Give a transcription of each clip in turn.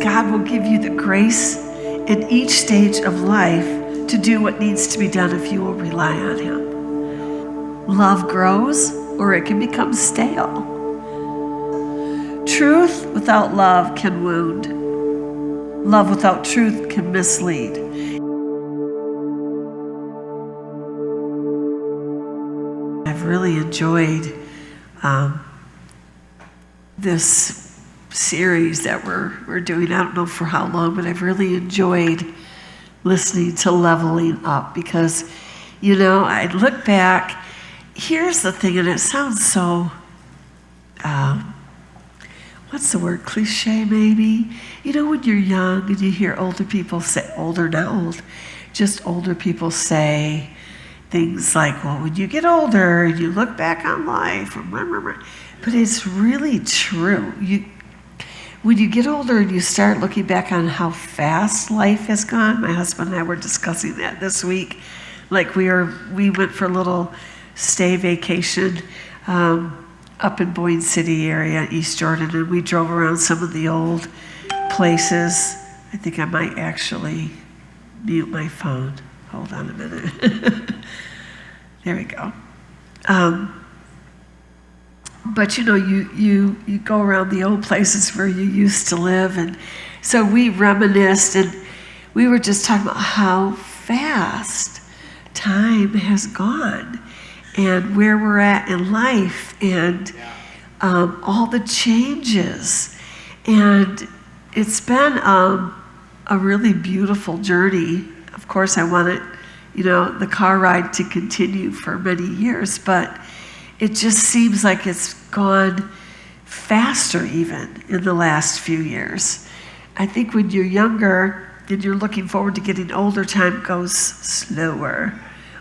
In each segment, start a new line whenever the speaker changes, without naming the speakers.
God will give you the grace in each stage of life to do what needs to be done if you will rely on him. Love grows, or it can become stale. Truth without love can wound. Love without truth can mislead. I've really enjoyed this series that we're doing. I don't know for how long, but I've really enjoyed listening to Leveling Up because, I look back. Here's the thing, and it sounds so, what's the word, cliche maybe? When you're young and you hear older people say, older, not old, just older people say things like, well, when you get older and you look back on life, but it's really true. When you get older and you start looking back on how fast life has gone, my husband and I were discussing that this week. Like we went for a little stay vacation up in Boyne City area, East Jordan, and we drove around some of the old places. I think I might actually mute my phone. Hold on a minute. There we go. But you go around the old places where you used to live, and so we reminisced, and we were just talking about how fast time has gone and where we're at in life, and all the changes. And it's been a really beautiful journey. Of course, I want it, the car ride to continue for many years, but it just seems like it's gone faster even in the last few years. I think when you're younger and you're looking forward to getting older, time goes slower.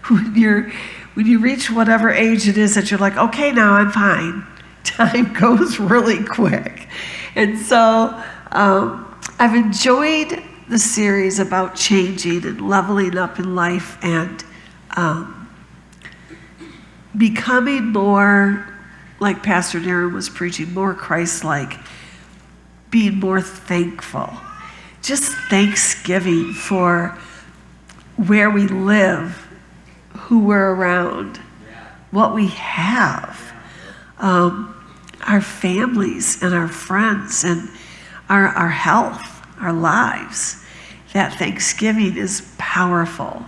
When you reach whatever age it is that you're like, okay, now I'm fine, time goes really quick. And so I've enjoyed the series about changing and leveling up in life and becoming more, like Pastor Darren was preaching, more Christ-like, being more thankful. Just thanksgiving for where we live, who we're around, what we have, our families and our friends and our health, our lives. That thanksgiving is powerful.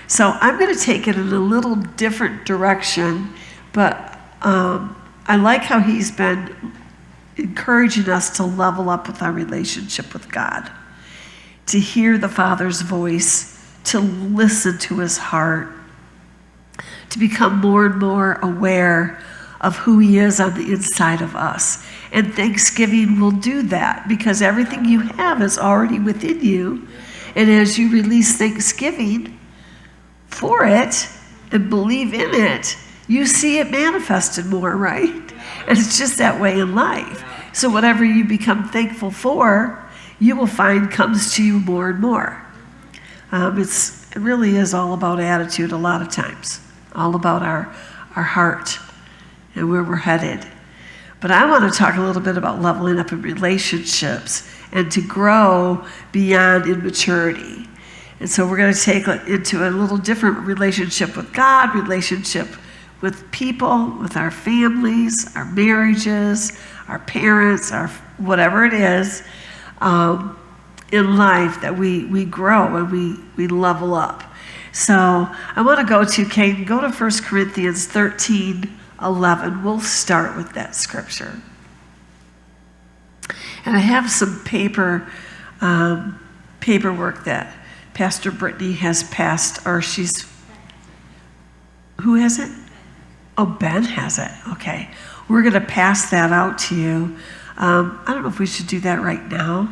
So I'm going to take it in a little different direction, but I like how he's been encouraging us to level up with our relationship with God, to hear the Father's voice, to listen to his heart, to become more and more aware of who he is on the inside of us. And Thanksgiving will do that because everything you have is already within you. And as you release Thanksgiving for it and believe in it, you see it manifested more, right? And it's just that way in life. So whatever you become thankful for, you will find comes to you more and more. It really is all about attitude a lot of times, all about our heart and where we're headed. But I want to talk a little bit about leveling up in relationships and to grow beyond immaturity. And so we're going to take it into a little different relationship with God, relationship with people, with our families, our marriages, our parents, our whatever it is in life that we grow and we level up. So I want to go to, Caden, go to 1 Corinthians 13:11. We'll start with that scripture. And I have some paperwork that Pastor Brittany has passed, or who has it? Oh, Ben has it. Okay. We're going to pass that out to you. I don't know if we should do that right now.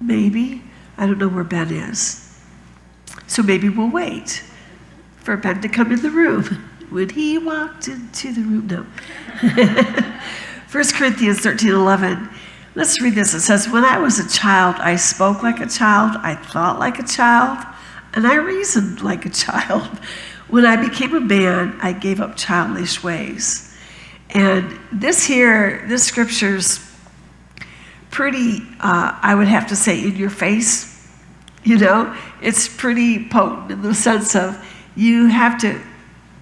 Maybe. I don't know where Ben is. So maybe we'll wait for Ben to come in the room. When he walked into the room, no. 1 Corinthians 13:11. Let's read this. It says, when I was a child, I spoke like a child, I thought like a child, and I reasoned like a child. When I became a man, I gave up childish ways. And this scripture's pretty, I would have to say, in your face. It's pretty potent in the sense of you have to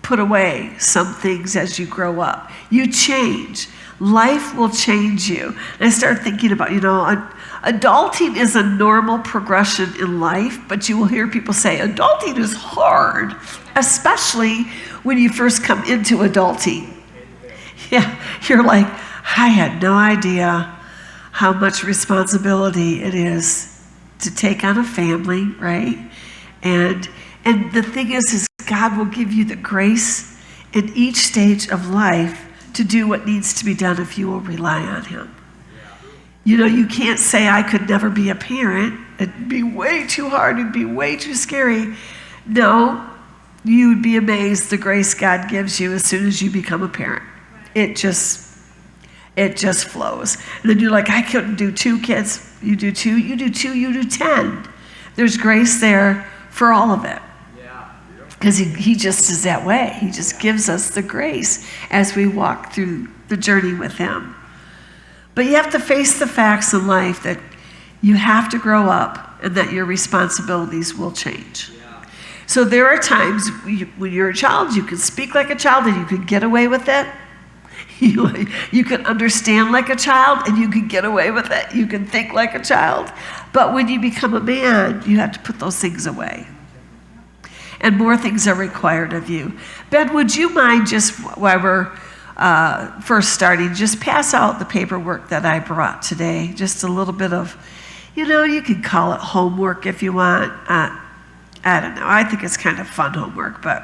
put away some things as you grow up. You change. Life will change you. And I started thinking about, adulting is a normal progression in life, but you will hear people say adulting is hard, especially when you first come into adulting. Yeah, you're like, I had no idea how much responsibility it is to take on a family, right? And the thing is God will give you the grace in each stage of life to do what needs to be done if you will rely on him. You can't say I could never be a parent. It'd be way too hard. It'd be way too scary. No, you would be amazed the grace God gives you as soon as you become a parent. It just flows. And then you're like, I couldn't do 2 kids. You do 2, you do 2, you do 10. There's grace there for all of it. Because he just is that way. He just gives us the grace as we walk through the journey with him. But you have to face the facts in life that you have to grow up and that your responsibilities will change. So there are times when you're a child, you can speak like a child and you can get away with it. You can understand like a child and you can get away with it. You can think like a child. But when you become a man, you have to put those things away. And more things are required of you. Ben, would you mind just while we're first starting, just pass out the paperwork that I brought today? Just a little bit of, you can call it homework if you want. I don't know. I think it's kind of fun homework, but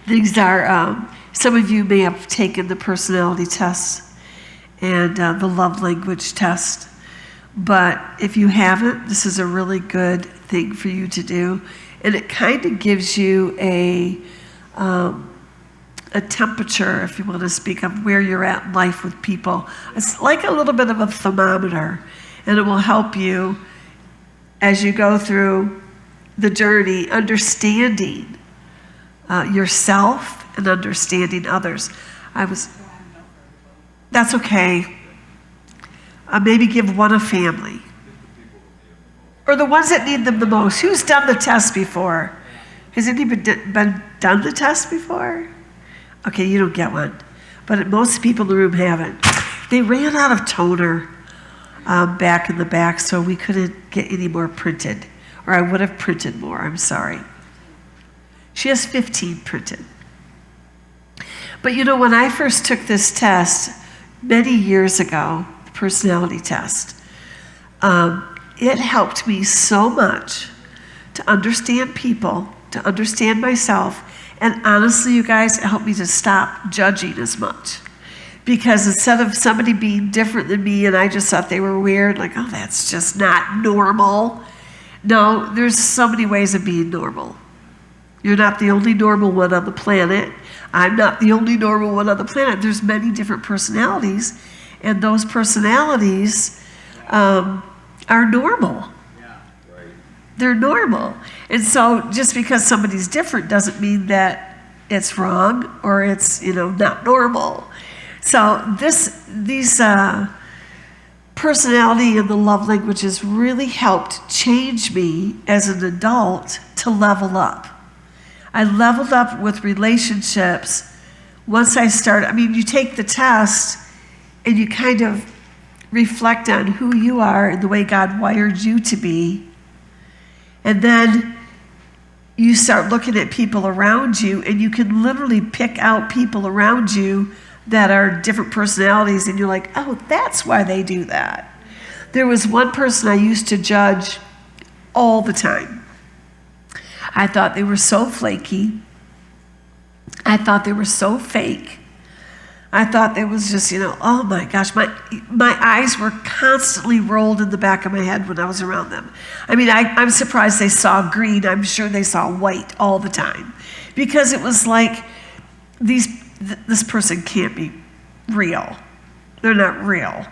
these are, some of you may have taken the personality test and the love language test. But if you haven't, this is a really good thing for you to do. And it kind of gives you a temperature, if you want to speak of where you're at in life with people. It's like a little bit of a thermometer, and it will help you as you go through the journey, understanding yourself and understanding others. That's okay. Maybe give one a family. Or the ones that need them the most. Who's done the test before? Has anybody been done the test before? Okay, you don't get one. But most people in the room haven't. They ran out of toner back in the back, so we couldn't get any more printed. Or I would have printed more, I'm sorry. She has 15 printed. But when I first took this test many years ago, the personality test, it helped me so much to understand people, to understand myself, and honestly, you guys, it helped me to stop judging as much. Because instead of somebody being different than me and I just thought they were weird, like, oh, that's just not normal. No, there's so many ways of being normal. You're not the only normal one on the planet. I'm not the only normal one on the planet. There's many different personalities, and those personalities are normal. They're normal. And so just because somebody's different doesn't mean that it's wrong or it's, not normal. So these personality and the love languages really helped change me as an adult to level up. I leveled up with relationships once I started. You take the test and you kind of reflect on who you are and the way God wired you to be. And then you start looking at people around you, and you can literally pick out people around you that are different personalities, and you're like, oh, that's why they do that. There was one person I used to judge all the time. I thought they were so flaky. I thought they were so fake. I thought it was just, oh my gosh, my eyes were constantly rolled in the back of my head when I was around them. I'm surprised they saw green. I'm sure they saw white all the time. Because it was like, this person can't be real. They're not real,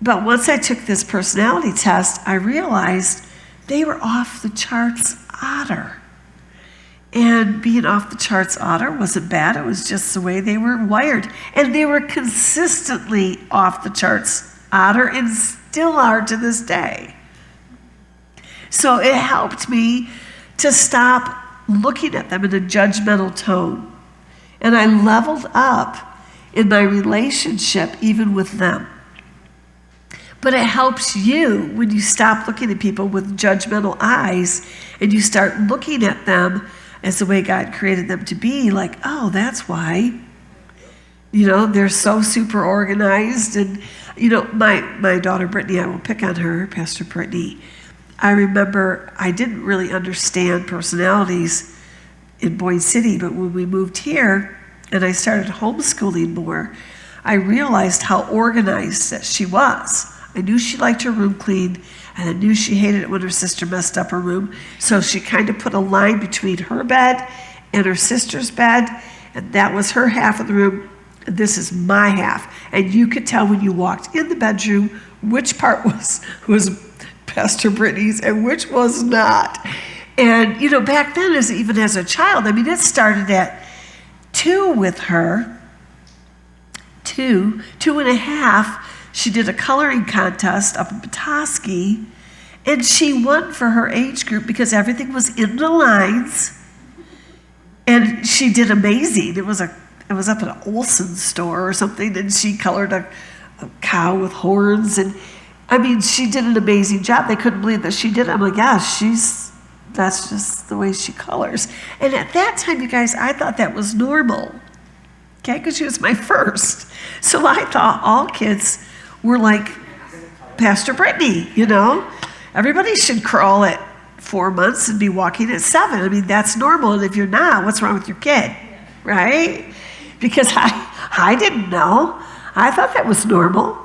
But once I took this personality test, I realized they were off the charts otter. And being off the charts otter wasn't bad. It was just the way they were wired. And they were consistently off the charts otter and still are to this day. So it helped me to stop looking at them in a judgmental tone. And I leveled up in my relationship even with them. But it helps you when you stop looking at people with judgmental eyes and you start looking at them as the way God created them to be, like, oh, that's why. You know, they're so super organized. And, you know, my daughter Brittany, I will pick on her, Pastor Brittany. I remember I didn't really understand personalities in Boyne City, but when we moved here and I started homeschooling more, I realized how organized that she was. I knew she liked her room clean, and I knew she hated it when her sister messed up her room. So she kind of put a line between her bed and her sister's bed, and that was her half of the room, and this is my half. And you could tell when you walked in the bedroom which part was Pastor Brittany's and which was not. And, you know, back then, even as a child, I mean, it started at 2 with her, 2.5. She did a coloring contest up in Petoskey, and she won for her age group because everything was in the lines, and she did amazing. It was up at an Olsen store or something, and she colored a cow with horns, and I mean, she did an amazing job. They couldn't believe that she did it. I'm like, yeah, that's just the way she colors. And at that time, you guys, I thought that was normal, okay, because she was my first. So I thought all kids were like Pastor Brittany, you know. Everybody should crawl at 4 months and be walking at 7. I mean, that's normal. And if you're not, what's wrong with your kid, right? Because I didn't know. I thought that was normal.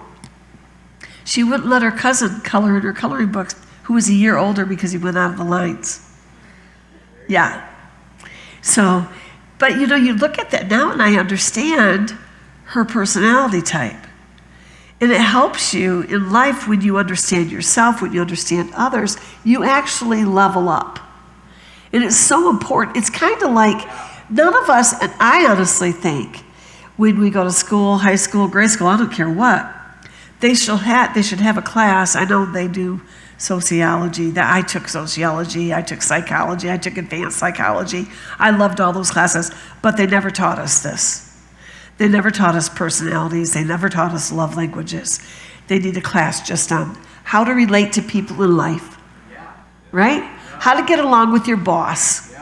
She wouldn't let her cousin color in her coloring books, who was a year older because he went out of the lines. Yeah. So, but you know, you look at that now and I understand her personality type. And it helps you in life when you understand yourself, when you understand others, you actually level up. And it's so important. It's kind of like none of us, and I honestly think, when we go to school, high school, grade school, I don't care what, they should have a class. I know they do sociology. I took sociology, I took psychology, I took advanced psychology. I loved all those classes, but they never taught us this. They never taught us personalities. They never taught us love languages. They need a class just on how to relate to people in life, right? How to get along with your boss.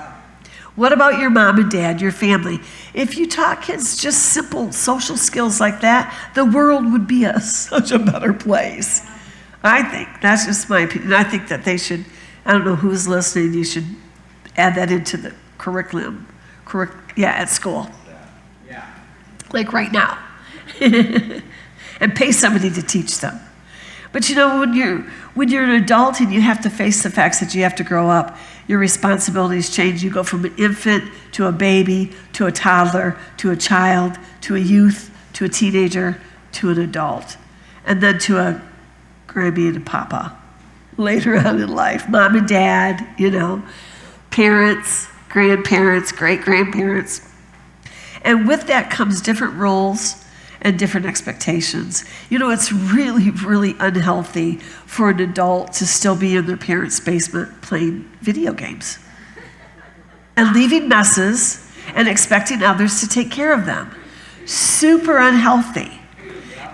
What about your mom and dad, your family? If you taught kids just simple social skills like that, the world would be such a better place. I think. That's just my opinion. I think that they should, I don't know who's listening, you should add that into the curriculum. At school. Like right now. And pay somebody to teach them. But you know, when you're an adult and you have to face the facts that you have to grow up, your responsibilities change. You go from an infant to a baby, to a toddler, to a child, to a youth, to a teenager, to an adult, and then to a Grammy and a papa later on in life. Mom and dad, you know, parents, grandparents, great-grandparents. And with that comes different roles and different expectations. You know, it's really, really unhealthy for an adult to still be in their parents' basement playing video games and leaving messes and expecting others to take care of them. Super unhealthy.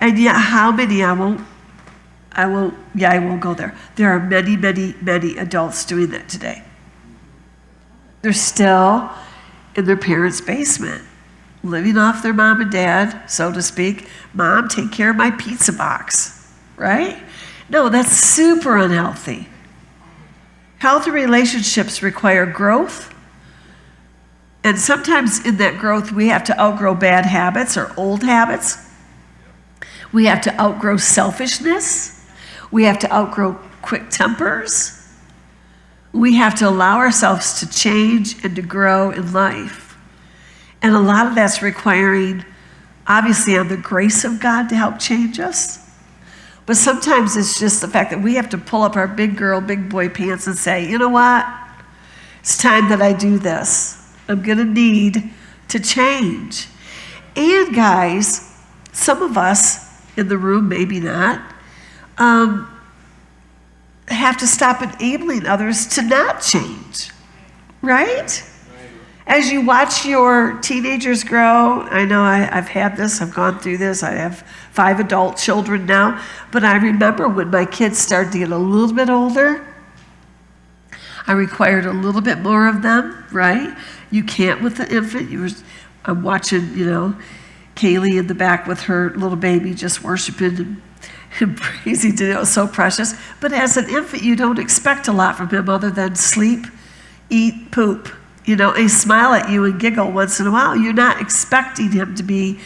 And yet how many, I won't go there. There are many, many, many adults doing that today. They're still in their parents' basement, living off their mom and dad, so to speak. Mom, take care of my pizza box, right? No, that's super unhealthy. Healthy relationships require growth. And sometimes in that growth, we have to outgrow bad habits or old habits. We have to outgrow selfishness. We have to outgrow quick tempers. We have to allow ourselves to change and to grow in life. And a lot of that's requiring, obviously, on the grace of God to help change us. But sometimes it's just the fact that we have to pull up our big girl, big boy pants and say, you know what? It's time that I do this. I'm going to need to change. And guys, some of us in the room, maybe not, have to stop enabling others to not change, right? As you watch your teenagers grow, I know I've had this, I've gone through this, I have 5 adult children now, but I remember when my kids started to get a little bit older, I required a little bit more of them, right? You can't with the infant. I'm watching, Kaylee in the back with her little baby just worshiping and praising to it was so precious. But as an infant, you don't expect a lot from him other than sleep, eat, poop. He smile at you and giggle once in a while. You're not expecting him to be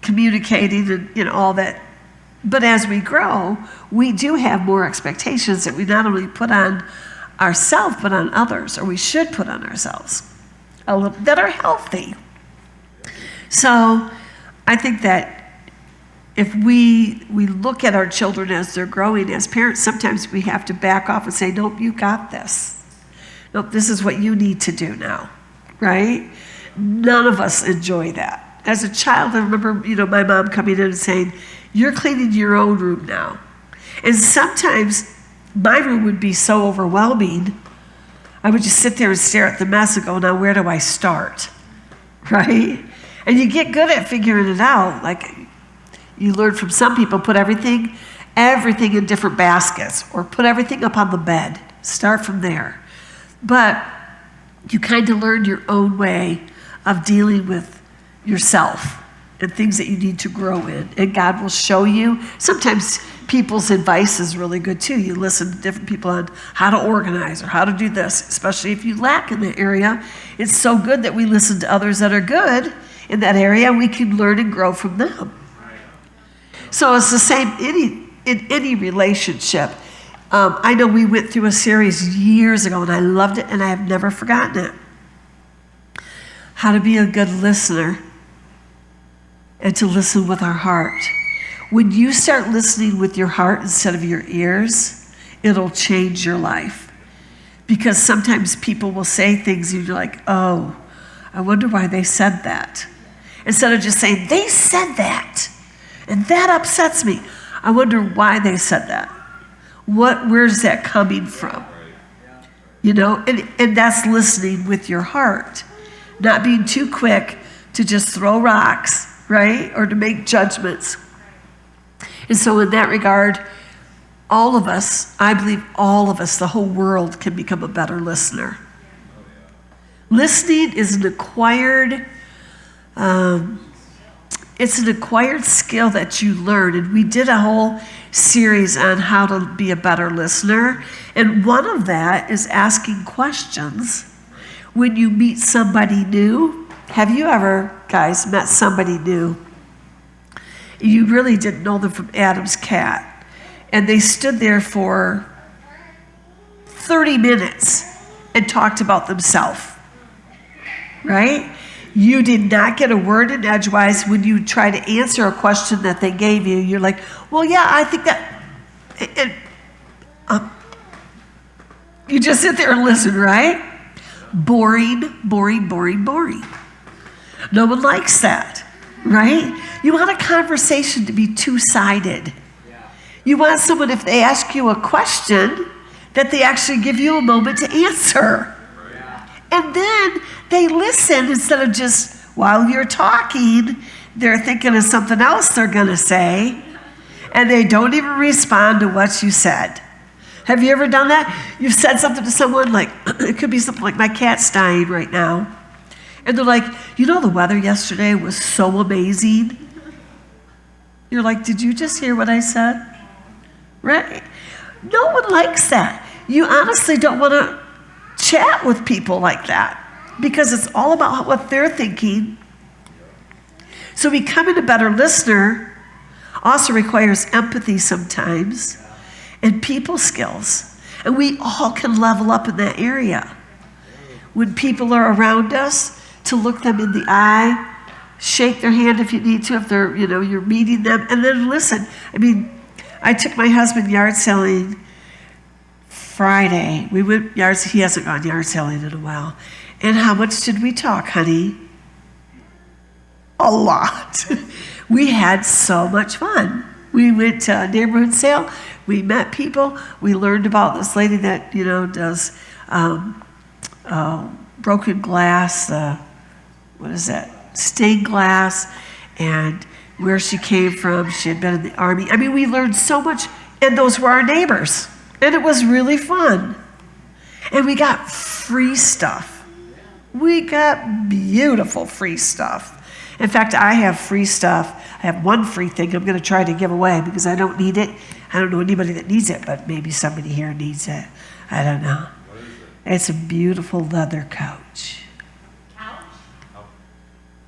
communicating and all that. But as we grow, we do have more expectations that we not only put on ourselves, but on others, or we should put on ourselves, that are healthy. So I think that if we look at our children as they're growing, as parents, sometimes we have to back off and say, nope, you got this. Nope, this is what you need to do now, right? None of us enjoy that. As a child, I remember, my mom coming in and saying, you're cleaning your own room now. And sometimes my room would be so overwhelming, I would just sit there and stare at the mess and go, now where do I start, right? And you get good at figuring it out. Like you learn from some people, put everything in different baskets, or put everything up on the bed. Start from there. But you kind of learn your own way of dealing with yourself and things that you need to grow in. And God will show you. Sometimes people's advice is really good too. You listen to different people on how to organize or how to do this, especially if you lack in that area. It's so good that we listen to others that are good in that area. We can learn and grow from them. So it's the same in any relationship. I know we went through a series years ago, and I loved it, and I have never forgotten it. How to be a good listener and to listen with our heart. When you start listening with your heart instead of your ears, it'll change your life. Because sometimes people will say things, and you're like, oh, I wonder why they said that. Instead of just saying, they said that, and that upsets me. I wonder why they said that. Where's that coming from? And that's listening with your heart. Not being too quick to just throw rocks, right? Or to make judgments. And so in that regard, all of us, I believe all of us, the whole world can become a better listener. Listening is an acquired skill that you learn. And we did a whole series on how to be a better listener. And one of that is asking questions when you meet somebody new. Have you ever, guys, met somebody new? You really didn't know them from Adam's cat. And they stood there for 30 minutes and talked about themselves, right? You did not get a word in edgewise when you try to answer a question that they gave you. You're like, well, yeah, I think that. You just sit there and listen, right? Boring, boring, boring, boring. No one likes that, right? You want a conversation to be two-sided. You want someone, if they ask you a question, that they actually give you a moment to answer. And then they listen instead of just, while you're talking, they're thinking of something else they're going to say, and they don't even respond to what you said. Have you ever done that? You've said something to someone, like, it could be something like, my cat's dying right now. And they're like, the weather yesterday was so amazing. You're like, did you just hear what I said? Right? No one likes that. You honestly don't want to chat with people like that because it's all about what they're thinking. So becoming a better listener also requires empathy sometimes and people skills. And we all can level up in that area. When people are around us, to look them in the eye, shake their hand if you need to, if they're, you're meeting them, and then listen. I took my husband yard selling Friday. We went he hasn't gone yard selling in a while. And how much did we talk, honey? A lot. We had so much fun. We went to a neighborhood sale. We met people. We learned about this lady that, does broken glass, stained glass, and where she came from. She had been in the army. I mean, we learned so much, and those were our neighbors. And it was really fun. And we got free stuff. We got beautiful free stuff. In fact, I have free stuff. I have one free thing I'm going to try to give away because I don't need it. I don't know anybody that needs it, but maybe somebody here needs it. I don't know.
What is it?
It's a beautiful leather couch.
Couch?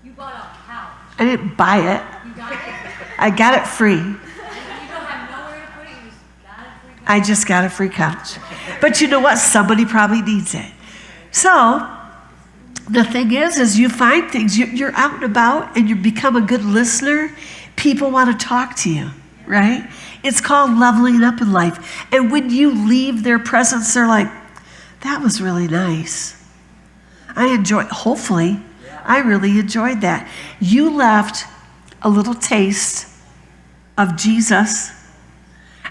You bought a couch.
I didn't buy it.
You got it?
I got it free.
You don't have nowhere to put it, you just got a free couch.
I just got a free couch. But you know what? Somebody probably needs it. So the thing is you find things, you're out and about and you become a good listener. People want to talk to you, right? It's called leveling up in life. And when you leave their presence, they're like, that was really nice. I really enjoyed that. You left a little taste of Jesus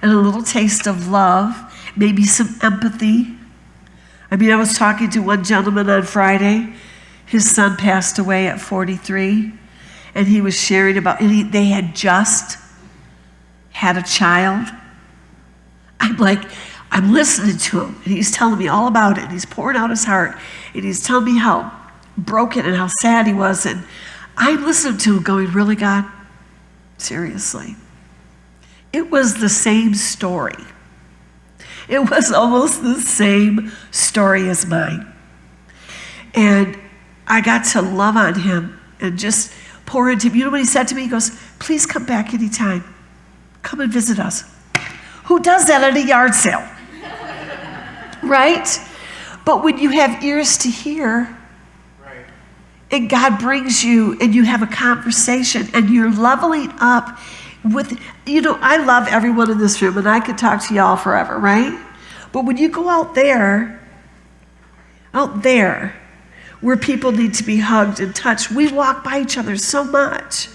and a little taste of love, maybe some empathy. I mean, I was talking to one gentleman on Friday. His son passed away at 43, and he was sharing about, they had just had a child. I'm listening to him, and he's telling me all about it, and he's pouring out his heart, and he's telling me how broken and how sad he was, and I'm listening to him going, really, God? Seriously? It was the same story. It was almost the same story as mine. And I got to love on him and just pour into him. You know what he said to me? He goes, please come back anytime. Come and visit us. Who does that at a yard sale? Right? But when you have ears to hear, and God brings you and you have a conversation and you're leveling up with, I love everyone in this room and I could talk to y'all forever, right? But when you go out there where people need to be hugged and touched, we walk by each other so much.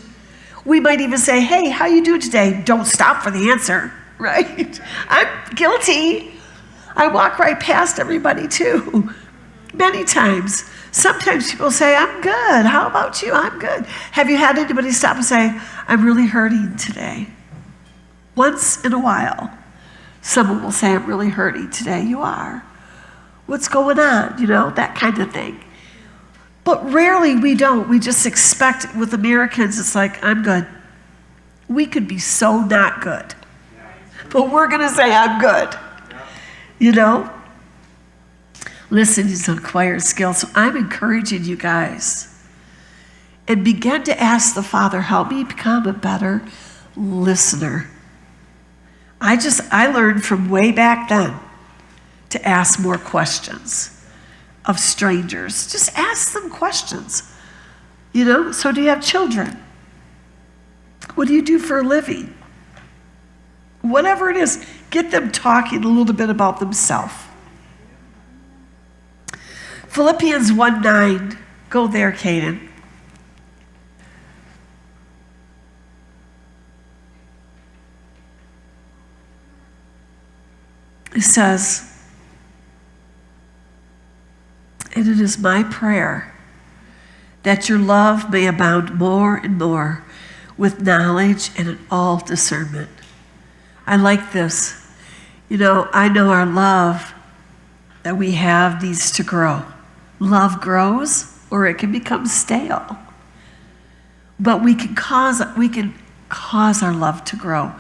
We might even say, hey, how you doing today? Don't stop for the answer, right? I'm guilty. I walk right past everybody too, many times. Sometimes people say, I'm good. How about you? I'm good. Have you had anybody stop and say, I'm really hurting today? Once in a while, someone will say, I'm really hurting today. You are. What's going on? That kind of thing. But rarely we don't. We just expect, with Americans, it's like, I'm good. We could be so not good. But we're going to say, I'm good. Listening is an acquired skill. So I'm encouraging you guys. And begin to ask the Father, help me become a better listener. I learned from way back then to ask more questions of strangers. Just ask them questions. So do you have children? What do you do for a living? Whatever it is, get them talking a little bit about themselves. Philippians 1:9. Go there, Caden. It says, and it is my prayer that your love may abound more and more with knowledge and in all discernment. I like this. I know our love that we have needs to grow. Love grows or it can become stale. But we can cause our love to grow.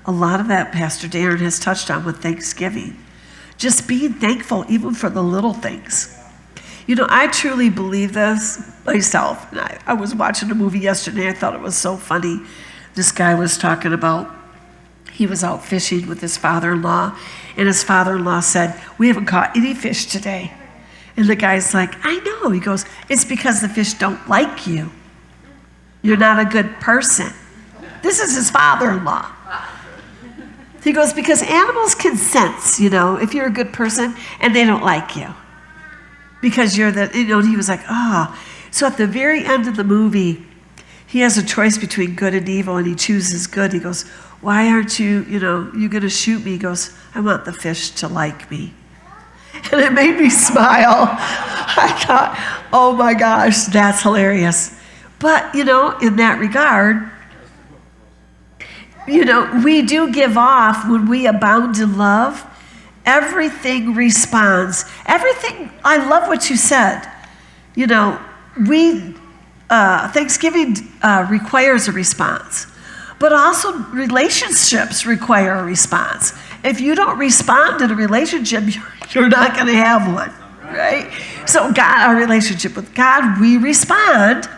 A lot of that Pastor Darren has touched on with Thanksgiving. Just being thankful even for the little things. I truly believe this myself. And I was watching a movie yesterday. I thought it was so funny. This guy was talking about, he was out fishing with his father-in-law, and his father-in-law said, we haven't caught any fish today. And the guy's like, I know. He goes, it's because the fish don't like you. You're not a good person. This is his father-in-law. He goes, because animals can sense, if you're a good person and they don't like you. because you're the, and he was like, oh. So at the very end of the movie, he has a choice between good and evil, and he chooses good. He goes, why aren't you going to shoot me? He goes, I want the fish to like me. And it made me smile. I thought, oh my gosh, that's hilarious. But, in that regard, we do give off, when we abound in love, everything responds. Everything, I love what you said. Thanksgiving requires a response, but also relationships require a response. If you don't respond in a relationship, you're not going to have one, right? So our relationship with God, we respond.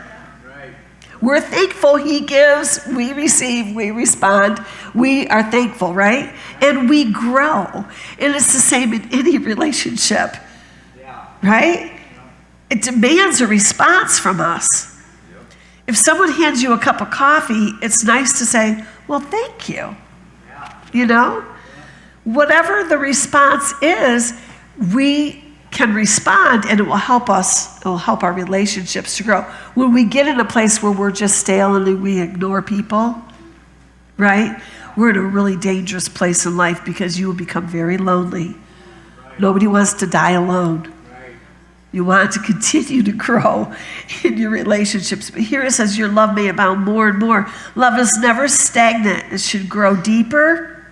We're thankful. He gives, we receive, we respond. We are thankful, right? And we grow. And it's the same in any relationship, right? It demands a response from us. If someone hands you a cup of coffee, it's nice to say, well, thank you. Whatever the response is, we can respond, and it will help us. It will help our relationships to grow. When we get in a place where we're just stale and we ignore people, right? We're in a really dangerous place in life, because you will become very lonely. Nobody wants to die alone. You want to continue to grow in your relationships. But here it says, your love may abound more and more. Love is never stagnant. It should grow deeper,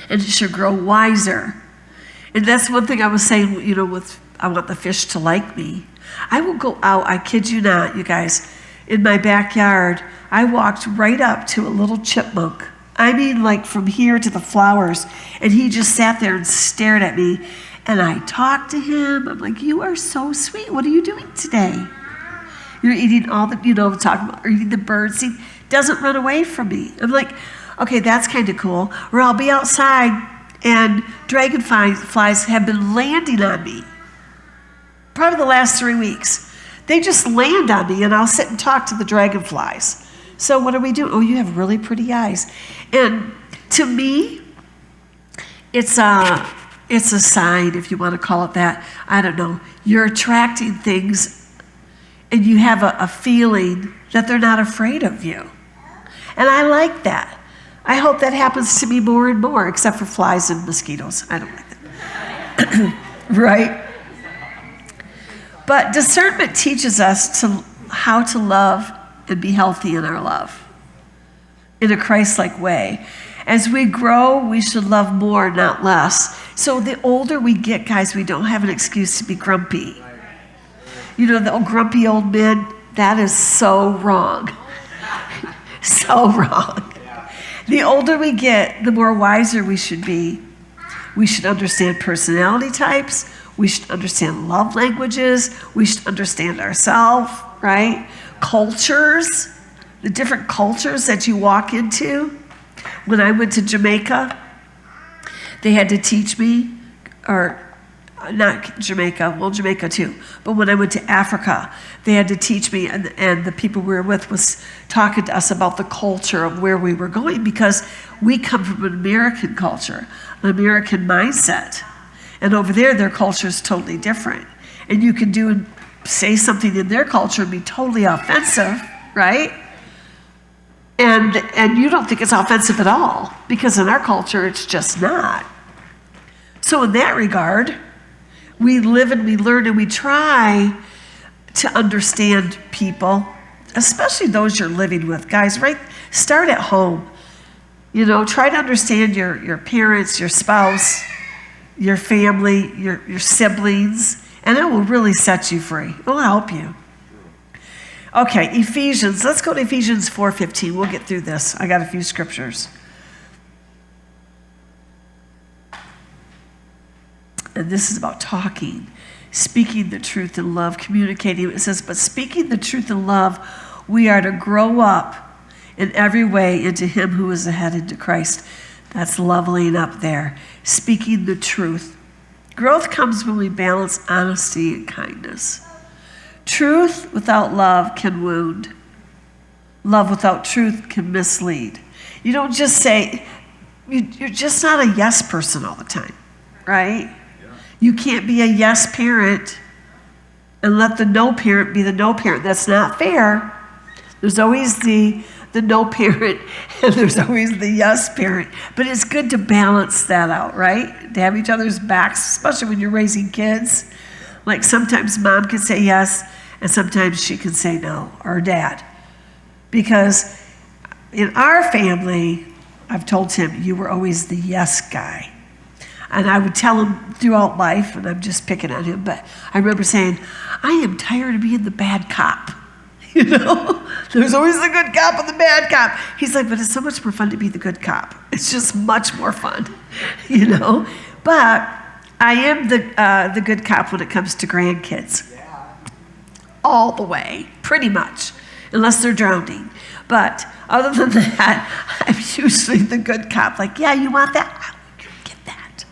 and it should grow wiser. And that's one thing I was saying, with I want the fish to like me. I will go out, I kid you not, you guys, in my backyard, I walked right up to a little chipmunk. I mean, like from here to the flowers. And he just sat there and stared at me. And I talked to him. I'm like, you are so sweet. What are you doing today? You're eating all the, talking about eating the birds. He doesn't run away from me. I'm like, okay, that's kind of cool. Or I'll be outside and dragonflies have been landing on me. Probably the last 3 weeks. They just land on me, and I'll sit and talk to the dragonflies. So what are we doing? Oh, you have really pretty eyes. And to me, it's a sign, if you want to call it that. I don't know. You're attracting things, and you have a feeling that they're not afraid of you. And I like that. I hope that happens to me more and more, except for flies and mosquitoes. I don't like that. Right? But discernment teaches us how to love and be healthy in our love in a Christ-like way. As we grow, we should love more, not less. So the older we get, guys, we don't have an excuse to be grumpy. The old grumpy old men, that is so wrong. So wrong. The older we get, the more wiser we should be. We should understand personality types. We should understand love languages. We should understand ourselves, right? Cultures, the different cultures that you walk into. When I went to Jamaica, they had to teach me, or not Jamaica, well, Jamaica too, but when I went to Africa, they had to teach me, and the people we were with was talking to us about the culture of where we were going, because we come from an American culture, an American mindset. And over there, their culture is totally different. And you can say something in their culture and be totally offensive, right? And you don't think it's offensive at all, because in our culture, it's just not. So in that regard, we live and we learn and we try to understand people, especially those you're living with. Guys, right? Start at home. Try to understand your parents, your spouse, your family, your siblings, and it will really set you free. It will help you. Okay, Ephesians. Let's go to Ephesians 4:15. We'll get through this. I got a few scriptures. And this is about talking, speaking the truth in love, communicating. It says, but speaking the truth in love, we are to grow up in every way into him who is the head, into Christ. That's leveling up there. Speaking the truth. Growth comes when we balance honesty and kindness. Truth without love can wound. Love without truth can mislead. You don't just say, you're just not a yes person all the time, right? You can't be a yes parent And let the no parent be the no parent. That's not fair. There's always the no parent and there's always the yes parent. But it's good to balance that out, right? To have each other's backs, especially when you're raising kids. Like sometimes mom can say yes and sometimes she can say no, or dad. Because in our family, I've told him, you were always the yes guy. And I would tell him throughout life, and I'm just picking on him, but I remember saying, I am tired of being the bad cop. You know, there's always the good cop and the bad cop. He's like, but it's so much more fun to be the good cop. It's just much more fun, you know. But I am the good cop when it comes to grandkids. All the way, pretty much, unless they're drowning. But other than that, I'm usually the good cop. Like, yeah, you want that? Get that.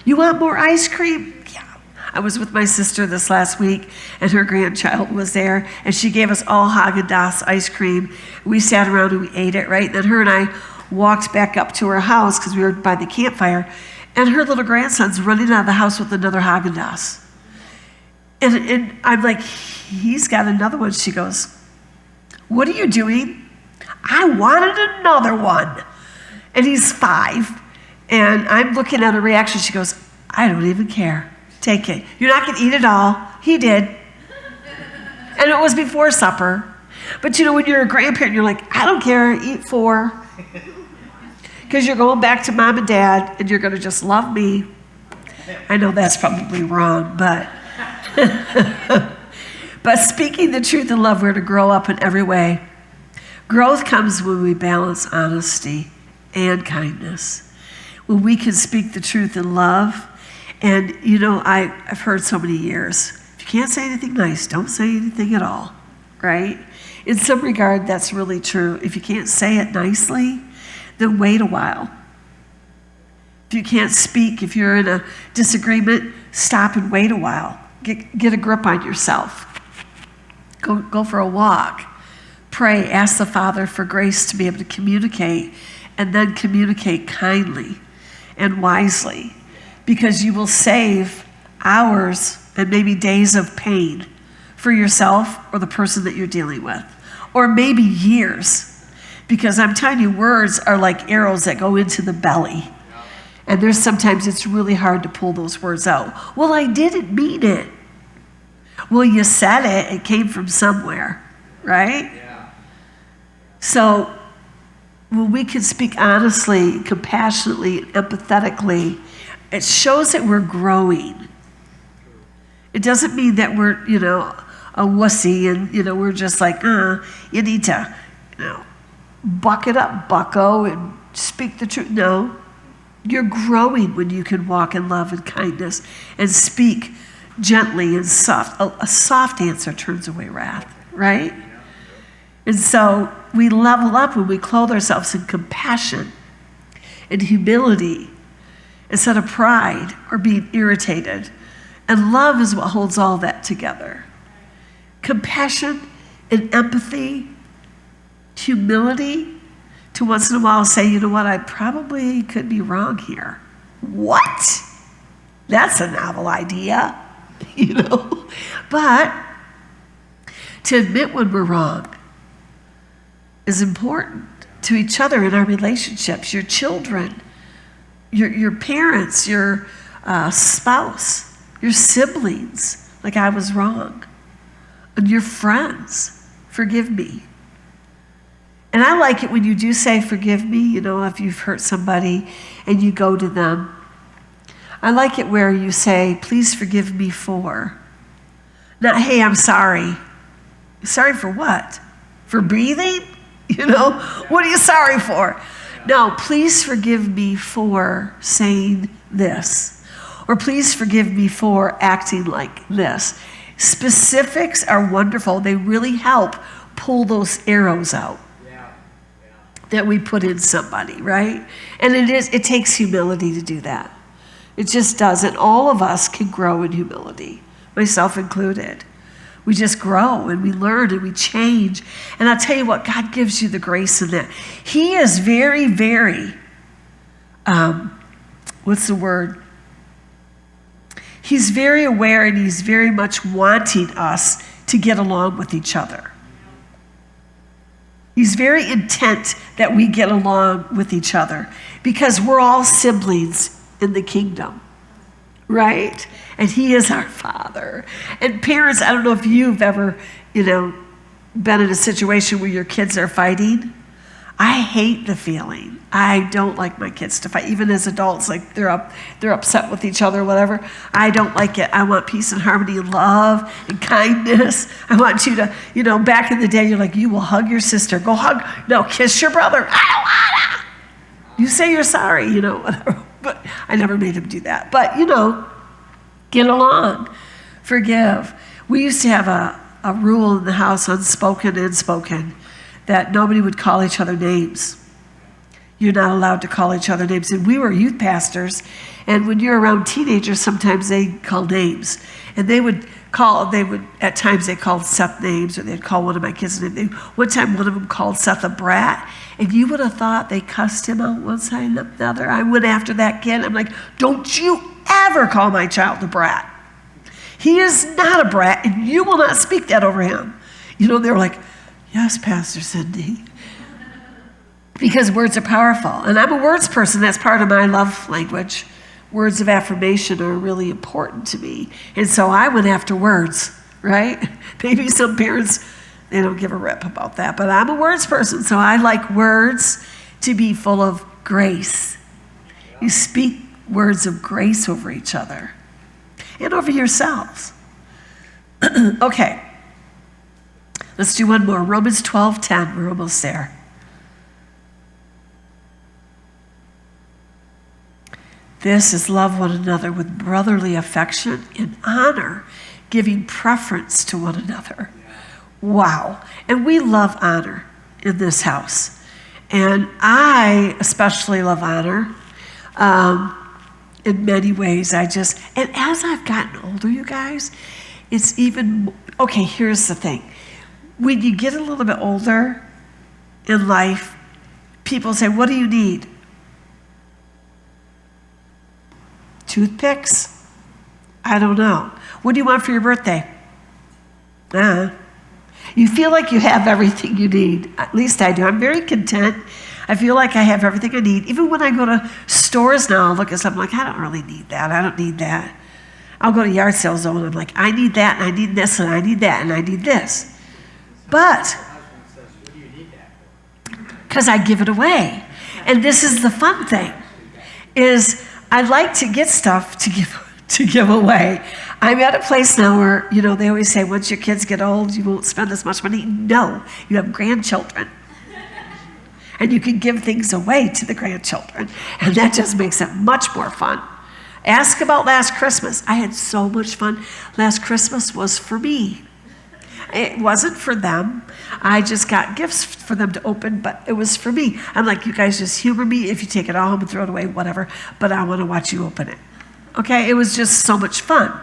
You want more ice cream? Yeah. I was with my sister this last week, and her grandchild was there, and she gave us all Haagen-Dazs ice cream. We sat around and we ate it, right? Then her and I walked back up to her house because we were by the campfire, and her little grandson's running out of the house with another Haagen-Dazs. And I'm like, he's got another one. She goes, what are you doing? I wanted another one. And he's 5. And I'm looking at her reaction. She goes, I don't even care. Take it. You're not going to eat it all. He did. And it was before supper. But you know, when you're a grandparent, you're like, I don't care. Eat 4. Because you're going back to mom and dad, and you're going to just love me. I know that's probably wrong, but... But speaking the truth in love, we're to grow up in every way. Growth comes when we balance honesty and kindness. When we can speak the truth in love. And, you know, I've heard so many years, if you can't say anything nice, don't say anything at all, right? In some regard, that's really true. If you can't say it nicely, then wait a while. If you can't speak, if you're in a disagreement, stop and wait a while. Get a grip on yourself. Go for a walk. Pray, ask the Father for grace to be able to communicate, and then communicate kindly and wisely, because you will save hours and maybe days of pain for yourself or the person that you're dealing with, or maybe years, because I'm telling you, words are like arrows that go into the belly, and there's sometimes it's really hard to pull those words out. Well, I didn't mean it. Well, you said it. It came from somewhere, right? Yeah. So when we can speak honestly, compassionately, empathetically, it shows that we're growing. It doesn't mean that we're, you know, a wussy and, you know, we're just like, you need to, you know, buck it up, bucko, and speak the truth. No, you're growing when you can walk in love and kindness and speak gently and soft. A soft answer turns away wrath, right? And so we level up when we clothe ourselves in compassion and humility instead of pride or being irritated. And love is what holds all that together. Compassion and empathy, humility, to once in a while say, you know what, I probably could be wrong here. What? That's a novel idea. You know, but to admit when we're wrong is important to each other in our relationships, your children, your parents, your spouse, your siblings, like I was wrong, and your friends, forgive me. And I like it when you do say forgive me, you know, if you've hurt somebody and you go to them. I like it where you say, please forgive me for. Not, hey, I'm sorry. Sorry for what? For breathing? You know, what are you sorry for? No, please forgive me for saying this. Or please forgive me for acting like this. Specifics are wonderful. They really help pull those arrows out that we put in somebody, right? And it takes humility to do that. It just does. And all of us can grow in humility, myself included. We just grow and we learn and we change. And I'll tell you what, God gives you the grace in that. He is very, very, what's the word? He's very aware and he's very much wanting us to get along with each other. He's very intent that we get along with each other because we're all siblings in the kingdom, right? And he is our Father. And parents, I don't know if you've ever, been in a situation where your kids are fighting. I hate the feeling. I don't like my kids to fight, even as adults, like they're upset with each other or whatever. I don't like it. I want peace and harmony and love and kindness. I want you to, back in the day, you're like, you will hug your sister. Go hug, no, kiss your brother. I don't wanna. You say you're sorry, whatever. But I never made him do that. But, get along, forgive. We used to have a rule in the house, unspoken and spoken, that nobody would call each other names. You're not allowed to call each other names. And we were youth pastors, and when you're around teenagers, sometimes they call names. And at times they called Seth names, or they'd call one of my kids names. One time one of them called Seth a brat, and you would have thought they cussed him out one side and the other. I went after that kid. I'm like, don't you ever call my child a brat. He is not a brat, and you will not speak that over him. They were like, yes, Pastor Cindy. Because words are powerful. And I'm a words person. That's part of my love language. Words of affirmation are really important to me. And so I went after words, right? Maybe some parents, they don't give a rip about that. But I'm a words person, so I like words to be full of grace. You speak words of grace over each other and over yourselves. Okay. Let's do one more. Romans 12:10. We're almost there. This is love one another with brotherly affection and honor, giving preference to one another. Wow. And we love honor in this house. And I especially love honor in many ways. And as I've gotten older, you guys, it's even, okay, here's the thing. When you get a little bit older in life, people say, what do you need? Toothpicks? I don't know. What do you want for your birthday? You feel like you have everything you need. At least I do. I'm very content. I feel like I have everything I need. Even when I go to stores now, I'll look at something like, I don't really need that. I don't need that. I'll go to yard sale zone and I'm like, I need that, and I need this, and I need that, and I need this. But, because I give it away. And this is the fun thing, is I like to get stuff to give away. I'm at a place now where, they always say, once your kids get old, you won't spend as much money. No, you have grandchildren. And you can give things away to the grandchildren. And that just makes it much more fun. Ask about last Christmas. I had so much fun. Last Christmas was for me. It wasn't for them. I just got gifts for them to open, but it was for me. I'm like, you guys just humor me. If you take it all home and throw it away, whatever. But I want to watch you open it. Okay? It was just so much fun.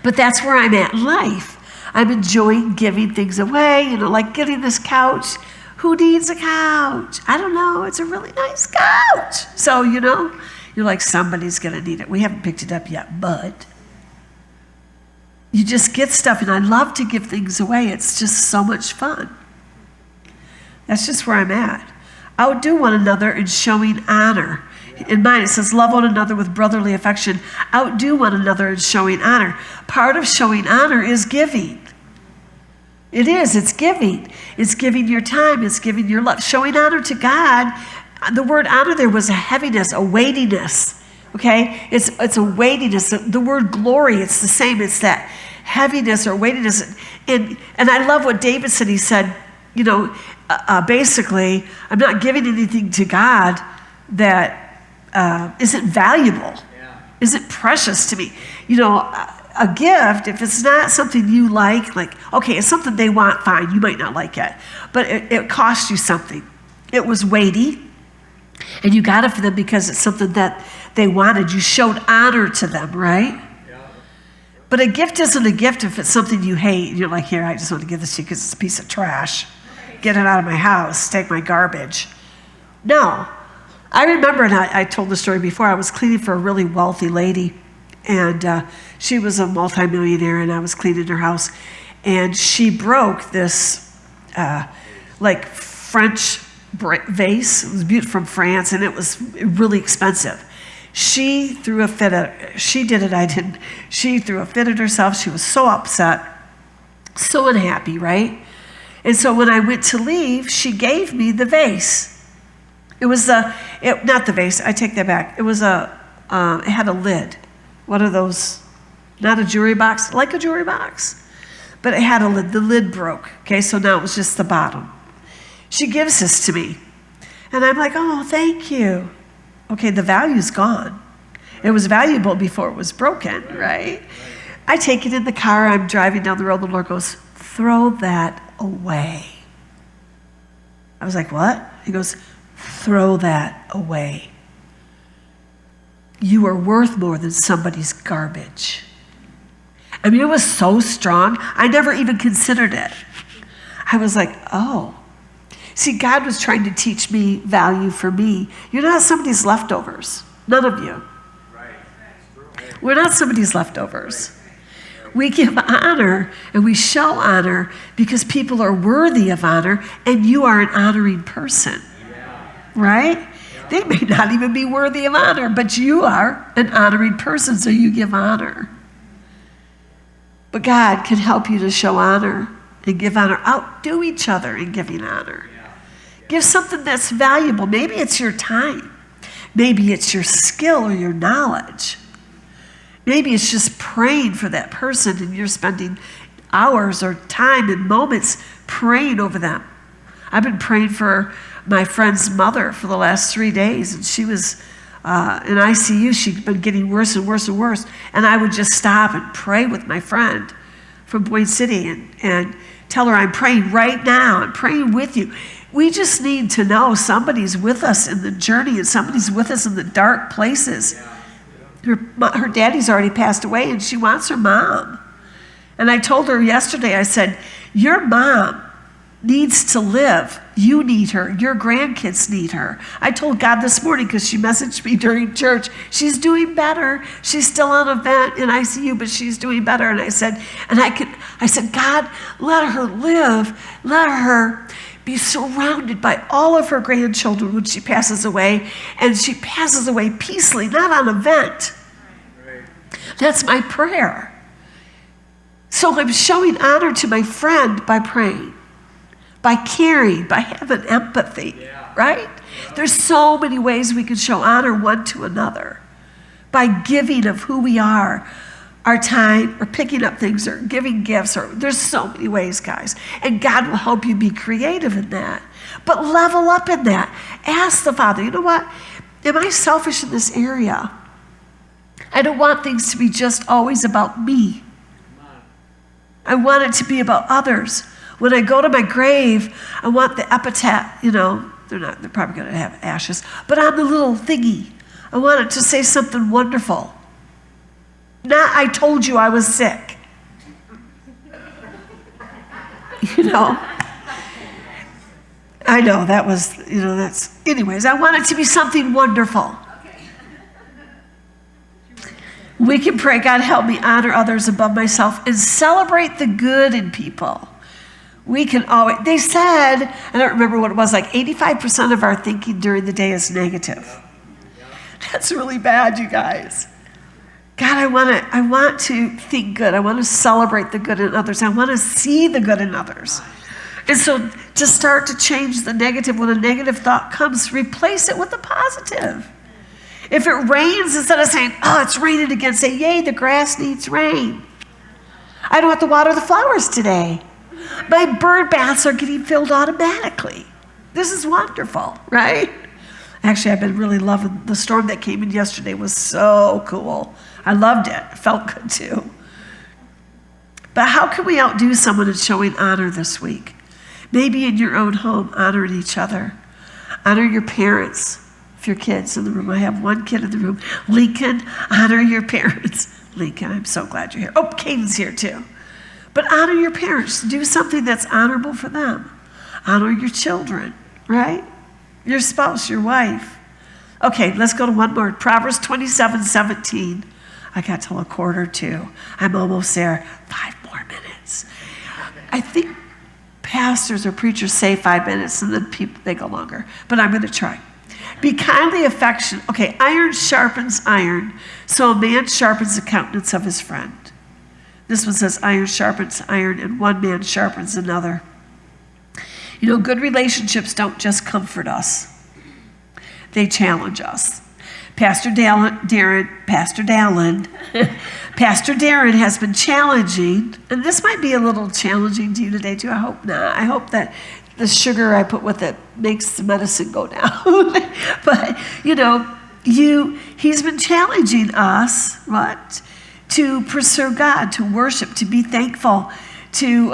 But that's where I'm at in life. I'm enjoying giving things away, like getting this couch. Who needs a couch? I don't know. It's a really nice couch. So, you're like, somebody's going to need it. We haven't picked it up yet, but you just get stuff, and I love to give things away. It's just so much fun. That's just where I'm at. Outdo one another in showing honor. In mine, it says, love one another with brotherly affection. Outdo one another in showing honor. Part of showing honor is giving. It is. It's giving. It's giving your time. It's giving your love. Showing honor to God. The word honor there was a heaviness, a weightiness. Okay? It's a weightiness. The word glory, it's the same. It's that heaviness or weightiness. And I love what David said. He said, basically, I'm not giving anything to God that isn't valuable, isn't precious to me. A gift, if it's not something you like, okay, it's something they want, fine, you might not like it, but it cost you something. It was weighty, and you got it for them because it's something that they wanted. You showed honor to them, right? Yeah. But a gift isn't a gift if it's something you hate, and you're like, here, I just want to give this to you because it's a piece of trash. Get it out of my house, take my garbage. No. I remember, and I told the story before, I was cleaning for a really wealthy lady, And she was a multimillionaire, and I was cleaning her house. And she broke this like French vase. It was beautiful from France, and it was really expensive. She threw a fit at, she did it, I didn't. She threw a fit at herself. She was so upset, so unhappy, right? And so when I went to leave, she gave me the vase. It was not the vase, I take that back. It was it had a lid. What are those? Not a jewelry box, like a jewelry box. But it had a lid, the lid broke. Okay, so now it was just the bottom. She gives this to me. And I'm like, oh, thank you. Okay, the value's gone. It was valuable before it was broken, right? I take it in the car, I'm driving down the road, the Lord goes, throw that away. I was like, what? He goes, throw that away. You are worth more than somebody's garbage. I mean, it was so strong, I never even considered it. I was like, oh. See, God was trying to teach me value for me. You're not somebody's leftovers. None of you. We're not somebody's leftovers. We give honor and we show honor because people are worthy of honor and you are an honoring person. Right? They may not even be worthy of honor, but you are an honoring person, so you give honor. But God can help you to show honor and give honor. Outdo each other in giving honor. Give something that's valuable. Maybe it's your time. Maybe it's your skill or your knowledge. Maybe it's just praying for that person and you're spending hours or time and moments praying over them. I've been praying for my friend's mother for the last 3 days, and she was in ICU. She'd been getting worse and worse and worse. And I would just stop and pray with my friend from Boyne City and tell her, I'm praying right now. I'm praying with you. We just need to know somebody's with us in the journey and somebody's with us in the dark places. Her daddy's already passed away and she wants her mom. And I told her yesterday, I said, your mom needs to live. You need her. Your grandkids need her. I told God this morning because she messaged me during church. She's doing better. She's still on a vent in ICU, but she's doing better. And I said, God, let her live. Let her be surrounded by all of her grandchildren when she passes away. And she passes away peacefully, not on a vent. That's my prayer. So I'm showing honor to my friend by praying, by caring, by having empathy, right? There's so many ways we can show honor one to another. By giving of who we are, our time, or picking up things, or giving gifts, or there's so many ways, guys. And God will help you be creative in that. But level up in that. Ask the Father, you know what? Am I selfish in this area? I don't want things to be just always about me. I want it to be about others. When I go to my grave, I want the epitaph, they're probably going to have ashes, but on the little thingy, I want it to say something wonderful. Not, I told you I was sick. I know that was, anyways, I want it to be something wonderful. We can pray, God, help me honor others above myself and celebrate the good in people. We can always, they said, I don't remember what it was, like 85% of our thinking during the day is negative. That's really bad, you guys. God, I want to think good. I want to celebrate the good in others. I want to see the good in others. And so to start to change the negative, when a negative thought comes, replace it with a positive. If it rains, instead of saying, oh, it's raining again, say, yay, the grass needs rain. I don't have to water the flowers today. My bird baths are getting filled automatically. This is wonderful, right? Actually, I've been really loving the storm that came in yesterday. It was so cool. I loved it. It felt good too. But how can we outdo someone in showing honor this week? Maybe in your own home, honoring each other. Honor your parents. If your kid's in the room, I have one kid in the room. Lincoln, honor your parents. Lincoln, I'm so glad you're here. Oh, Caden's here too. But honor your parents. Do something that's honorable for them. Honor your children, right? Your spouse, your wife. Okay, let's go to one more. Proverbs 27:17. I got till 1:45. I'm almost there. 5 more minutes. I think pastors or preachers say 5 minutes and then people, they go longer. But I'm going to try. Be kindly affectionate. Okay, iron sharpens iron, so a man sharpens the countenance of his friend. This one says iron sharpens iron and one man sharpens another. You know, good relationships don't just comfort us. They challenge us. Pastor Darren has been challenging, and this might be a little challenging to you today too. I hope not. I hope that the sugar I put with it makes the medicine go down. But, you know, he's been challenging us, what? To pursue God, to worship, to be thankful, to,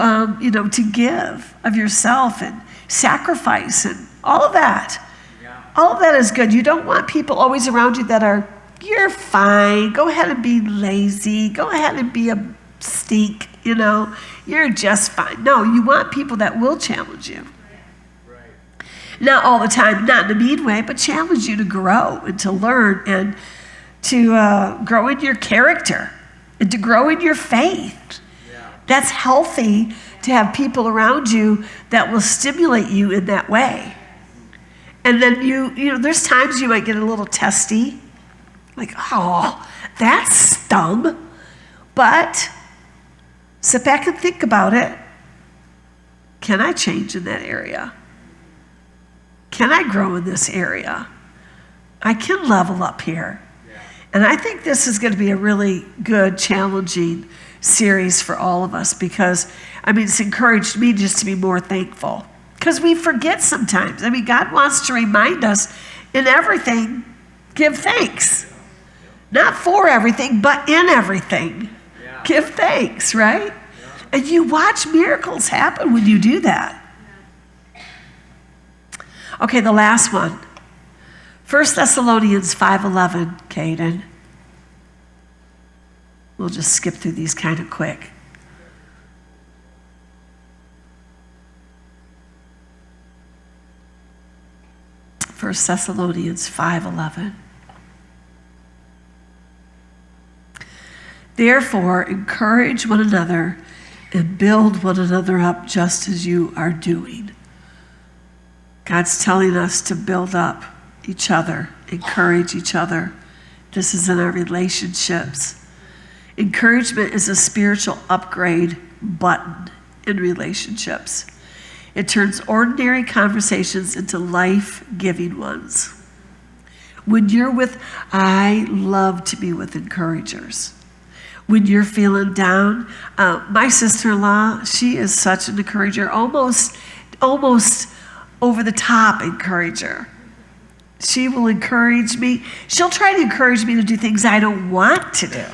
to give of yourself and sacrifice and all of that. Yeah. All of that is good. You don't want people always around you that are, you're fine. Go ahead and be lazy. Go ahead and be a stink, You're just fine. No, you want people that will challenge you. Right. Not all the time, not in a mean way, but challenge you to grow and to learn and to grow in your character and to grow in your faith. Yeah. That's healthy to have people around you that will stimulate you in that way. And then there's times you might get a little testy, like, oh, that stung. But sit back and think about it. Can I change in that area? Can I grow in this area? I can level up here. Yeah. And I think this is going to be a really good, challenging series for all of us because, it's encouraged me just to be more thankful. Because we forget sometimes. God wants to remind us in everything, give thanks. Not for everything, but in everything. Yeah. Give thanks, right? Yeah. And you watch miracles happen when you do that. Okay, the last one. 1 Thessalonians 5:11, Caden. We'll just skip through these kind of quick. First Thessalonians 5:11. Therefore, encourage one another and build one another up just as you are doing. God's telling us to build up each other, encourage each other. This is in our relationships. Encouragement is a spiritual upgrade button in relationships. It turns ordinary conversations into life-giving ones. When you're I love to be with encouragers. When you're feeling down, my sister-in-law, she is such an encourager, almost over-the-top encourager. She will encourage me. She'll try to encourage me to do things I don't want to do.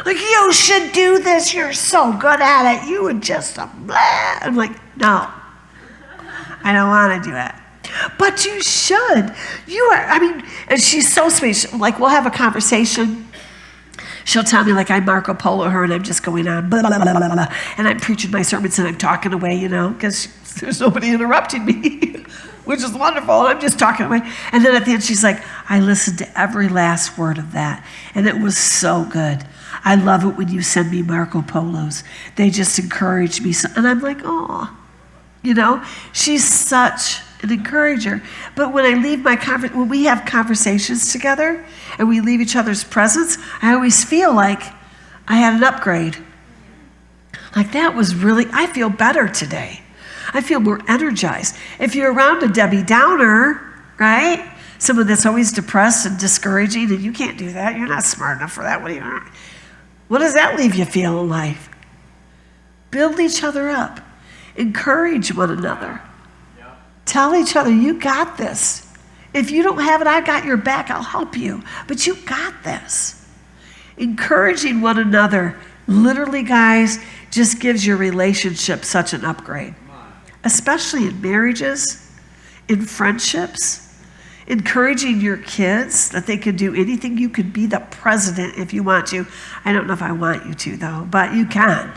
Like, you should do this. You're so good at it. You would just blah. I'm like, no, I don't want to do it. But you should. You are, and she's so sweet. Like, we'll have a conversation. She'll tell me, like, I Marco Polo her and I'm just going on, blah, blah, blah, blah, blah, and I'm preaching my sermons and I'm talking away, because there's nobody interrupting me, which is wonderful. And I'm just talking away. And then at the end, she's like, I listened to every last word of that, and it was so good. I love it when you send me Marco Polos. They just encourage me. And I'm like, oh, she's such an encourager. But when I leave when we have conversations together and we leave each other's presence, I always feel like I had an upgrade. Like I feel better today. I feel more energized. If you're around a Debbie Downer, right? Someone that's always depressed and discouraging, and you can't do that. You're not smart enough for that. What does that leave you feeling like? Build each other up. Encourage one another. Yeah. Tell each other, you got this. If you don't have it, I got your back. I'll help you. But you got this. Encouraging one another, literally, guys, just gives your relationship such an upgrade. Especially in marriages, in friendships. Encouraging your kids that they can do anything. You could be the president if you want to. I don't know if I want you to, though, but you can.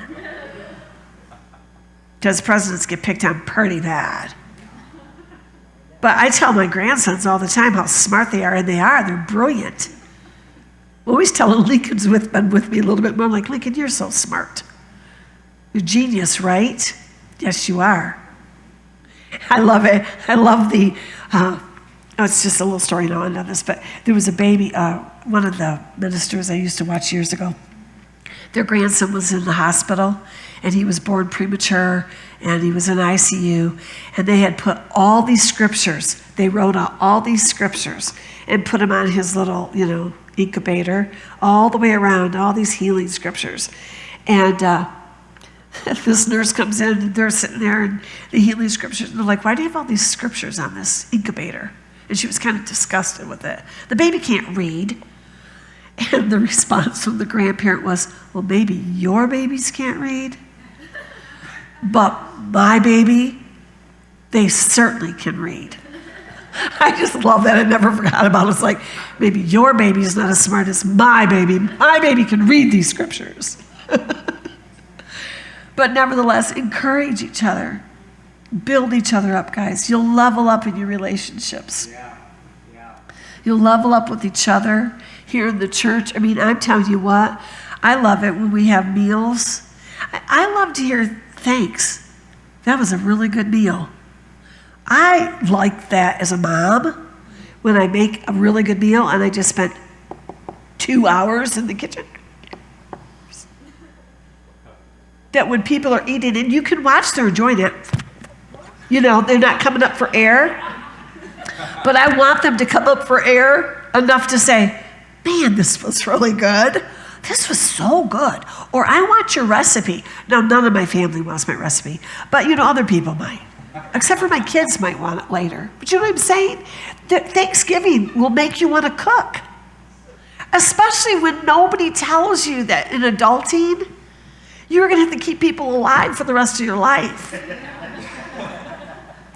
Because presidents get picked on pretty bad. But I tell my grandsons all the time how smart they are, and they are. They're brilliant. I'm always telling Lincoln's been with me a little bit more. I'm like, Lincoln, you're so smart. You're a genius, right? Yes, you are. I love it. I love it's just a little story now on this, but there was a baby, one of the ministers I used to watch years ago, their grandson was in the hospital, and he was born premature, and he was in ICU, and they had put all these scriptures, they wrote out all these scriptures and put them on his little, incubator, all the way around, all these healing scriptures. And this nurse comes in, and they're sitting there, and the healing scriptures, and they're like, why do you have all these scriptures on this incubator? And she was kind of disgusted with it. The baby can't read. And the response from the grandparent was, well, maybe your babies can't read, but my baby, they certainly can read. I just love that. I never forgot about it. It's like, maybe your baby is not as smart as my baby. My baby can read these scriptures. But nevertheless, encourage each other. Build each other up, guys. You'll level up in your relationships.
Yeah.
You'll level up with each other here in the church. I mean, I'm telling you what, I love it when we have meals. I love to hear thanks. That was a really good meal. I like that as a mom when I make a really good meal and I just spent 2 hours in the kitchen. That when people are eating, and you can watch they're enjoying it. They're not coming up for air. But I want them to come up for air enough to say, man, this was really good. This was so good. Or I want your recipe. Now, none of my family wants my recipe, but other people might. Except for my kids might want it later. But you know what I'm saying? That Thanksgiving will make you want to cook. Especially when nobody tells you that in adulting, you're going to have to keep people alive for the rest of your life.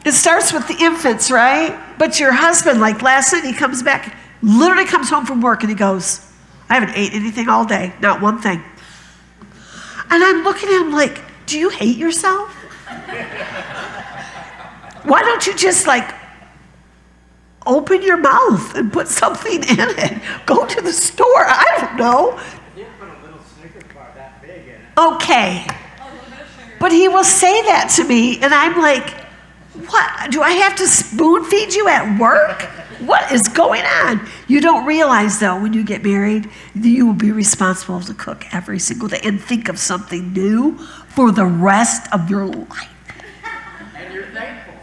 It starts with the infants, right? But your husband, like last night, he comes back, literally comes home from work, and he goes, I haven't ate anything all day, not one thing. And I'm looking at him like, do you hate yourself? Why don't you just open your mouth and put something in it? Go to the store, I don't know.
You put a little Snickers bar that big in it.
Okay. But he will say that to me, and I'm like, what? Do I have to spoon feed you at work? What is going on? You don't realize, though, when you get married, that you will be responsible to cook every single day and think of something new for the rest of your life.
And you're thankful.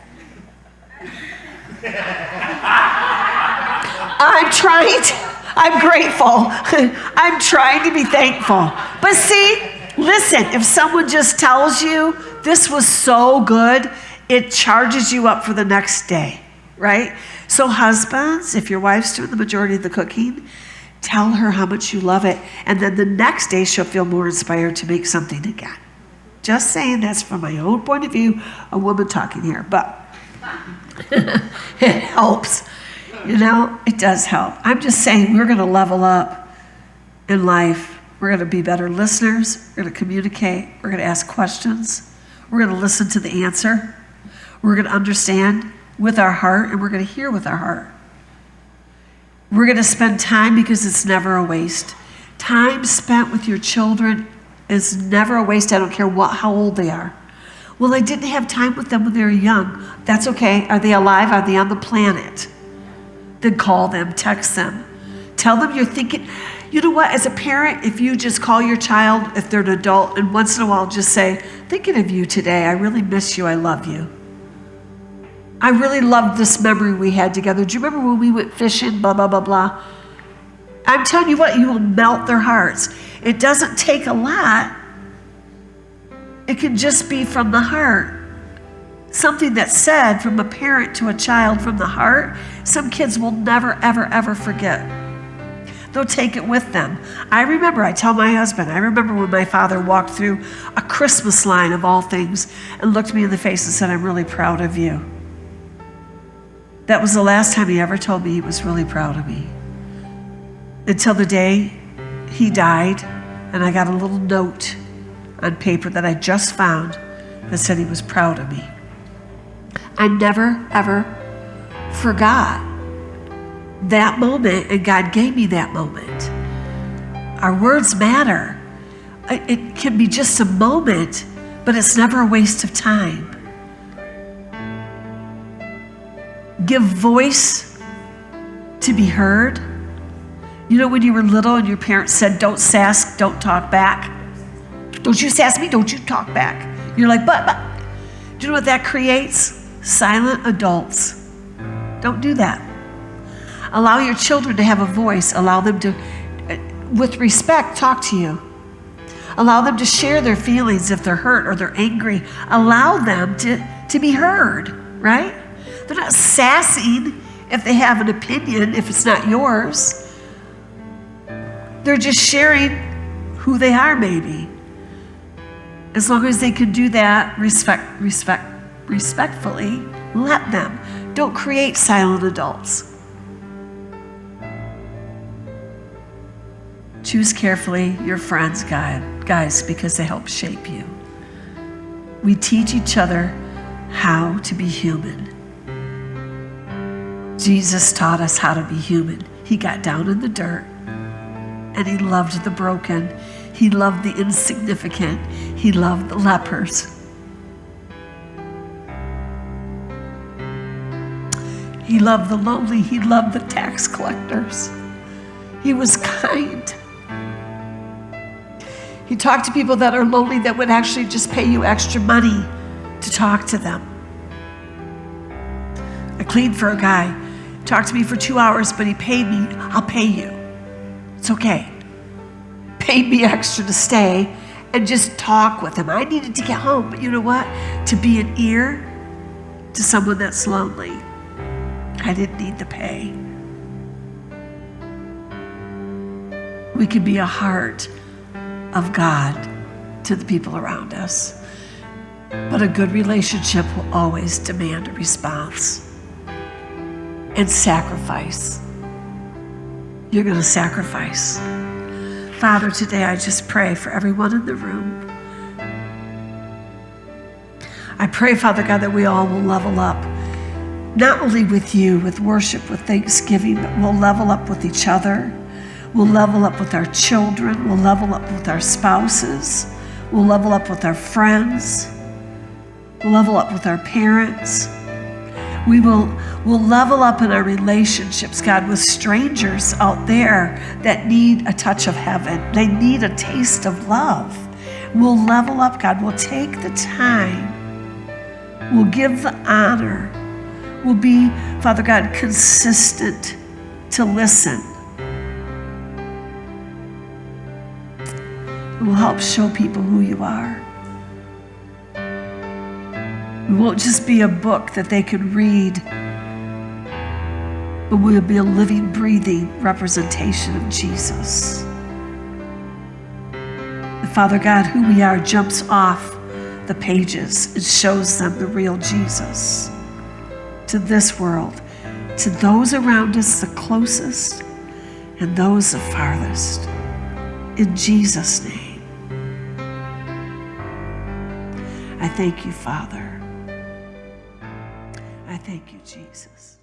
I'm grateful. I'm trying to be thankful. But see, listen, if someone just tells you this was so good, it charges you up for the next day, right? So husbands, if your wife's doing the majority of the cooking, tell her how much you love it. And then the next day, she'll feel more inspired to make something again. Just saying, that's from my own point of view, a woman talking here. But it helps. It does help. I'm just saying we're going to level up in life. We're going to be better listeners. We're going to communicate. We're going to ask questions. We're going to listen to the answer. We're going to understand with our heart, and we're going to hear with our heart. We're going to spend time because it's never a waste. Time spent with your children is never a waste. I don't care how old they are. Well, I didn't have time with them when they were young. That's okay. Are they alive? Are they on the planet? Then call them, text them. Tell them you're thinking. You know what? As a parent, if you just call your child, if they're an adult, and once in a while just say, thinking of you today. I really miss you. I love you. I really loved this memory we had together. Do you remember when we went fishing, blah, blah, blah, blah? I'm telling you what, you will melt their hearts. It doesn't take a lot. It can just be from the heart. Something that's said from a parent to a child from the heart, some kids will never, ever, ever forget. They'll take it with them. I tell my husband, I remember when my father walked through a Christmas line of all things and looked me in the face and said, I'm really proud of you. That was the last time he ever told me he was really proud of me. Until the day he died, and I got a little note on paper that I just found that said he was proud of me. I never, ever forgot that moment, and God gave me that moment. Our words matter. It can be just a moment, but it's never a waste of time. Give voice to be heard. You know, when you were little and your parents said, don't sass, don't talk back. Don't you sass me, don't you talk back. You're like, but. Do you know what that creates? Silent adults. Don't do that. Allow your children to have a voice. Allow them to, with respect, talk to you. Allow them to share their feelings if they're hurt or they're angry. Allow them to be heard, right? They're not sassing if they have an opinion, if it's not yours. They're just sharing who they are, maybe. As long as they can do that respectfully, let them. Don't create silent adults. Choose carefully your friends, guys, because they help shape you. We teach each other how to be human. Jesus taught us how to be human. He got down in the dirt and he loved the broken. He loved the insignificant. He loved the lepers. He loved the lonely. He loved the tax collectors. He was kind. He talked to people that are lonely that would actually just pay you extra money to talk to them. I cleaned for a guy. Talked to me for 2 hours, but he paid me. I'll pay you. It's okay. Paid me extra to stay and just talk with him. I needed to get home, but you know what? To be an ear to someone that's lonely, I didn't need to pay. We can be a heart of God to the people around us, but a good relationship will always demand a response and sacrifice. You're going to sacrifice. Father, today I just pray for everyone in the room. I pray, Father God, that we all will level up, not only with you, with worship, with thanksgiving, but we'll level up with each other. We'll level up with our children. We'll level up with our spouses. We'll level up with our friends. We'll level up with our parents. We'll level up in our relationships, God, with strangers out there that need a touch of heaven. They need a taste of love. We'll level up, God. We'll take the time. We'll give the honor. We'll be, Father God, consistent to listen. We'll help show people who you are. We won't just be a book that they can read, but we'll be a living, breathing representation of Jesus. The Father God, who we are, jumps off the pages and shows them the real Jesus to this world, to those around us, the closest, and those the farthest. In Jesus' name. I thank you, Father. I thank you, Jesus.